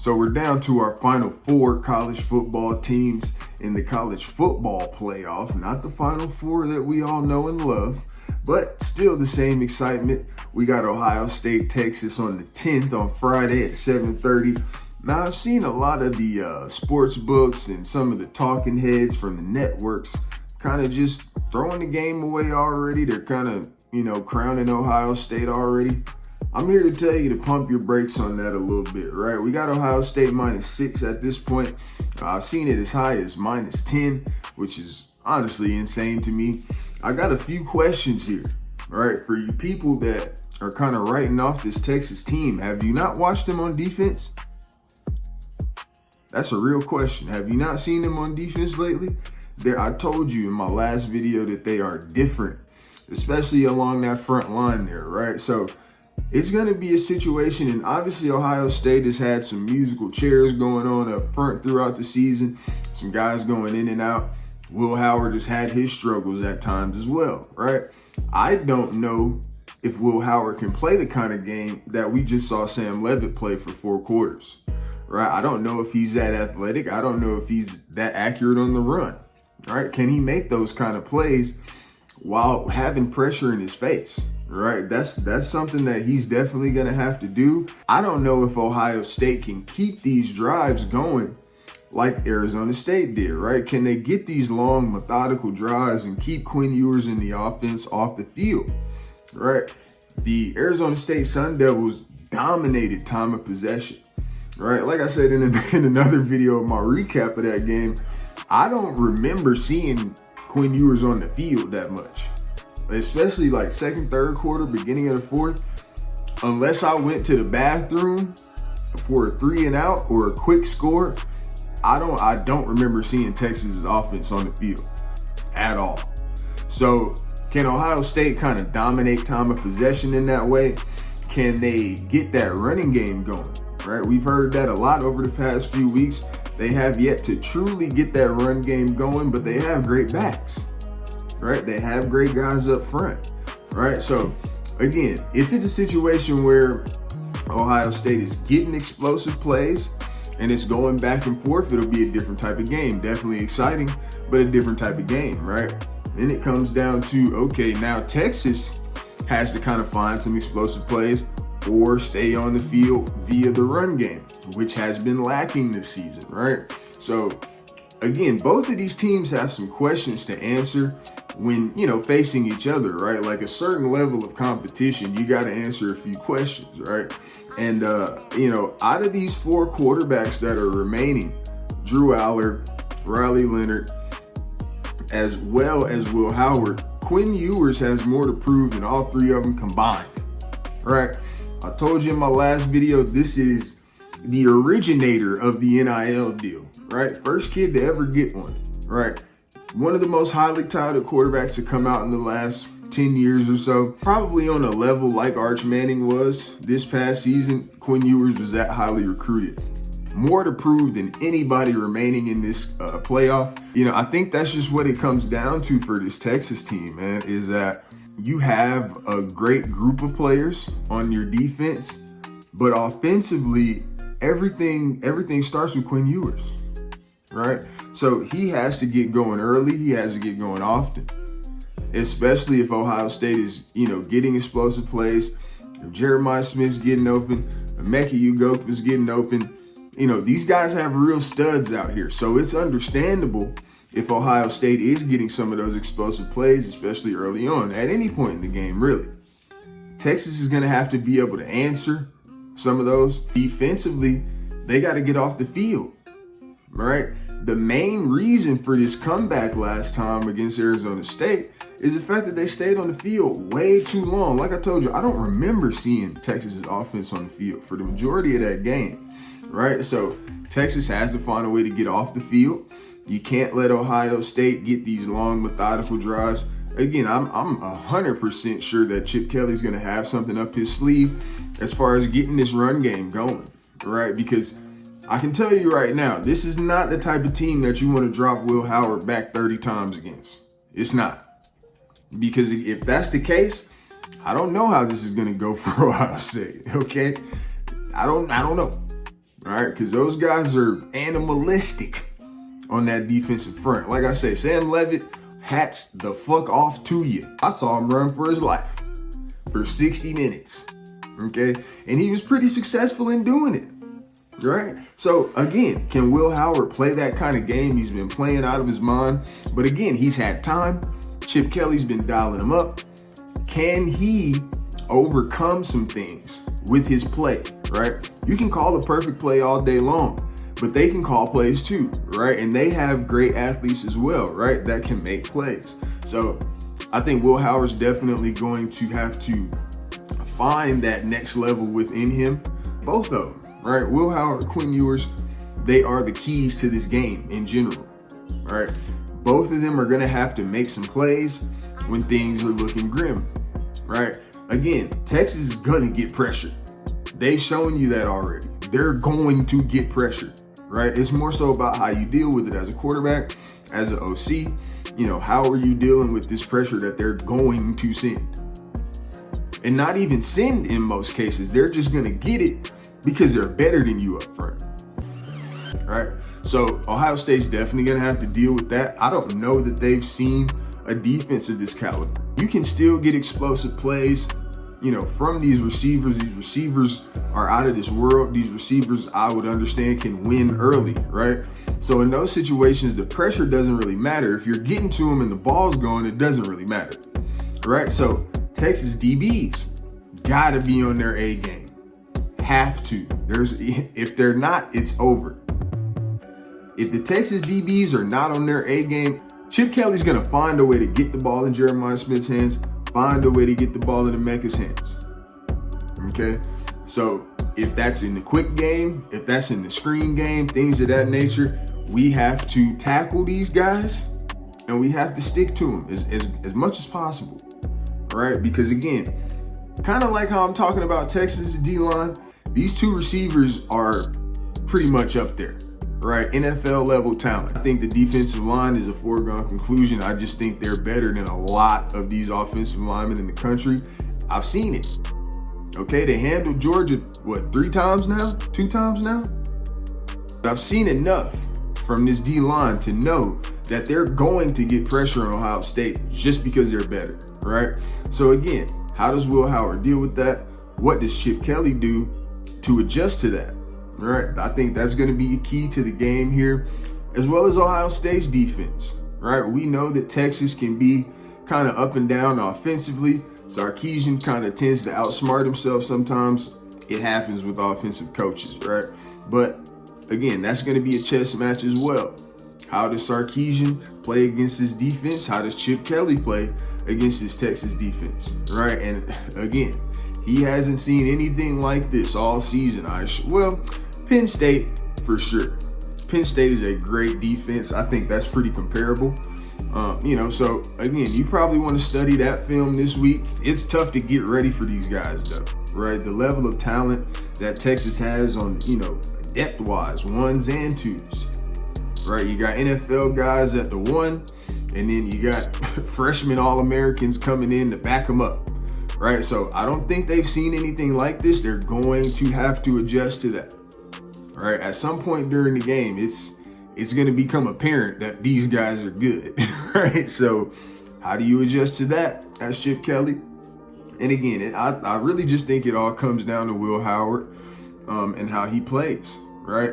So we're down to our final four college football teams in the college football playoff, not the final four that we all know and love, but still the same excitement. We got Ohio State, Texas on the 10th on Friday at 7:30. Now, I've seen a lot of the sports books and some of the talking heads from the networks kind of just throwing the game away already. They're kind of, crowning Ohio State already. I'm here to tell you to pump your brakes on that a little bit, right? We got Ohio State -6 at this point. I've seen it as high as -10, which is honestly insane to me. I got a few questions here, right? For you people that are kind of writing off this Texas team, have you not watched them on defense? That's a real question. Have you not seen them on defense lately? I told you in my last video that they are different, especially along that front line there, right? So it's going to be a situation, and obviously Ohio State has had some musical chairs going on up front throughout the season, some guys going in and out. Will Howard has had his struggles at times as well, right? I don't know if Will Howard can play the kind of game that we just saw Sam Leavitt play for 4 quarters, right? I don't know if he's that athletic. I don't know if he's that accurate on the run, right? Can he make those kind of plays while having pressure in his face? Right, that's something that he's definitely going to have to do. I don't know if Ohio State can keep these drives going like Arizona State did, right? Can they get these long, methodical drives and keep Quinn Ewers in the offense off the field, right? The Arizona State Sun Devils dominated time of possession, right? Like I said in another video of my recap of that game, I don't remember seeing Quinn Ewers on the field that much. Especially like second, third quarter, beginning of the fourth, unless I went to the bathroom for a 3 and out or a quick score, I don't remember seeing Texas's offense on the field at all. So can Ohio State kind of dominate time of possession in that way? Can they get that running game going, right? We've heard that a lot over the past few weeks. They have yet to truly get that run game going, but they have great backs. Right? They have great guys up front, right? So again, if it's a situation where Ohio State is getting explosive plays and it's going back and forth, it'll be a different type of game. Definitely exciting, but a different type of game, right? Then it comes down to, okay, now Texas has to kind of find some explosive plays or stay on the field via the run game, which has been lacking this season, right? So again, both of these teams have some questions to answer when, facing each other, right? Like a certain level of competition, you got to answer a few questions, right? And, out of these 4 quarterbacks that are remaining, Drew Aller, Riley Leonard, as well as Will Howard, Quinn Ewers has more to prove than all 3 of them combined, right? I told you in my last video, this is the originator of the NIL deal, right? First kid to ever get one, right? One of the most highly touted quarterbacks to come out in the last 10 years or so. Probably on a level like Arch Manning was this past season, Quinn Ewers was that highly recruited. More to prove than anybody remaining in this playoff. I think that's just what it comes down to for this Texas team, man, is that you have a great group of players on your defense, but offensively, everything starts with Quinn Ewers, right? So he has to get going early. He has to get going often, especially if Ohio State is, getting explosive plays. If Jeremiah Smith's getting open, if Emeka Ugochukwu getting open, these guys have real studs out here. So it's understandable if Ohio State is getting some of those explosive plays, especially early on, at any point in the game, really. Texas is going to have to be able to answer some of those. Defensively, they got to get off the field, right? The main reason for this comeback last time against Arizona State is the fact that they stayed on the field way too long. Like I told you, I don't remember seeing Texas's offense on the field for the majority of that game, right? So Texas has to find a way to get off the field. You can't let Ohio State get these long, methodical drives. Again, I'm 100% sure that Chip Kelly's going to have something up his sleeve as far as getting this run game going, right? Because I can tell you right now, this is not the type of team that you want to drop Will Howard back 30 times against. It's not. Because if that's the case, I don't know how this is going to go for Ohio State, okay? I don't know, All right, because those guys are animalistic on that defensive front. Like I say, Sam Levitt, hats the fuck off to you. I saw him run for his life for 60 minutes, okay? And he was pretty successful in doing it, right? So again, can Will Howard play that kind of game? He's been playing out of his mind, but again, he's had time. Chip Kelly's been dialing him up. Can he overcome some things with his play, right? You can call a perfect play all day long, but they can call plays too, right? And they have great athletes as well, right? That can make plays. So I think Will Howard's definitely going to have to find that next level within him. Both of them, right? Will Howard, Quinn Ewers, they are the keys to this game in general, right? Both of them are going to have to make some plays when things are looking grim, right? Again, Texas is going to get pressured. They've shown you that already. They're going to get pressured, right? It's more so about how you deal with it as a quarterback, as an OC. You know, how are you dealing with this pressure that they're going to send? And not even send in most cases. They're just going to get it because they're better than you up front, right? So Ohio State's definitely going to have to deal with that. I don't know that they've seen a defense of this caliber. You can still get explosive plays, you know, from these receivers. These receivers are out of this world. These receivers, I would understand, can win early, right? So in those situations, the pressure doesn't really matter. If you're getting to them and the ball's going, it doesn't really matter, right? So Texas DBs gotta be on their A game. Have to. If they're not, it's over. If the Texas DBs are not on their A game, Chip Kelly's going to find a way to get the ball in Jeremiah Smith's hands, find a way to get the ball in Emeka's hands. Okay? So if that's in the quick game, if that's in the screen game, things of that nature, we have to tackle these guys and we have to stick to them as much as possible. All right? Because again, kind of like how I'm talking about Texas D-line, these two receivers are pretty much up there. Right, NFL level talent. I think the defensive line is a foregone conclusion. I just think they're better than a lot of these offensive linemen in the country. I've seen it. Okay, they handled Georgia, what, 3 times now? 2 times now? But I've seen enough from this D-line to know that they're going to get pressure on Ohio State just because they're better, right? So again, how does Will Howard deal with that? What does Chip Kelly do to adjust to that? All right, I think that's going to be a key to the game here, as well as Ohio State's defense. Right, we know that Texas can be kind of up and down offensively. Sarkisian kind of tends to outsmart himself sometimes. It happens with offensive coaches, right? But again, that's going to be a chess match as well. How does Sarkisian play against his defense? How does Chip Kelly play against his Texas defense? Right, and again, he hasn't seen anything like this all season. Well, Penn State, for sure. Penn State is a great defense. I think that's pretty comparable. So again, you probably want to study that film this week. It's tough to get ready for these guys though, right? The level of talent that Texas has on, depth-wise, 1s and 2s, right? You got NFL guys at the 1, and then you got freshman All-Americans coming in to back them up, right? So I don't think they've seen anything like this. They're going to have to adjust to that. Right, at some point during the game, it's going to become apparent that these guys are good, right? So how do you adjust to that as Chip Kelly? And again, I really just think it all comes down to Will Howard and how he plays, right?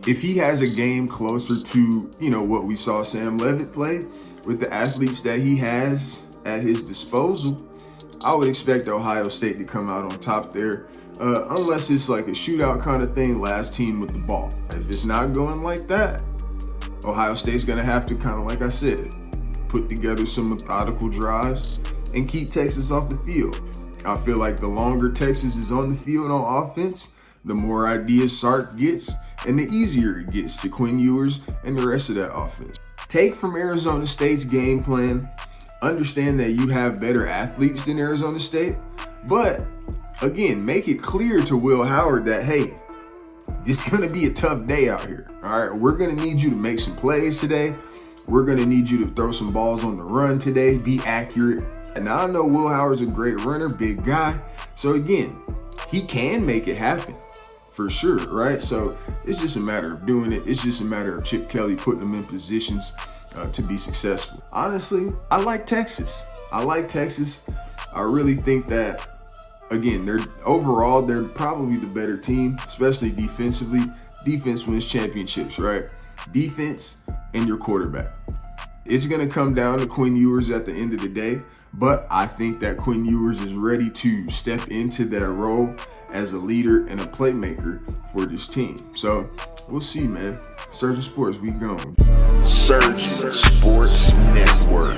If he has a game closer to, what we saw Sam Levitt play with the athletes that he has at his disposal, I would expect Ohio State to come out on top there. Unless it's like a shootout kind of thing, last team with the ball. If it's not going like that, Ohio State's going to have to kind of, like I said, put together some methodical drives and keep Texas off the field. I feel like the longer Texas is on the field on offense, the more ideas Sark gets and the easier it gets to Quinn Ewers and the rest of that offense. Take from Arizona State's game plan, understand that you have better athletes than Arizona State, but again, make it clear to Will Howard that, hey, this is going to be a tough day out here. All right, we're going to need you to make some plays today. We're going to need you to throw some balls on the run today, be accurate. And I know Will Howard's a great runner, big guy. So again, he can make it happen for sure, right? So it's just a matter of doing it. It's just a matter of Chip Kelly putting them in positions to be successful. Honestly, I like Texas. I really think that, again, they're probably the better team, especially defensively. Defense wins championships, right? Defense and your quarterback. It's going to come down to Quinn Ewers at the end of the day, but I think that Quinn Ewers is ready to step into that role as a leader and a playmaker for this team. So we'll see, man. Surgeon Sports, we gone. Surgeon Sports Network.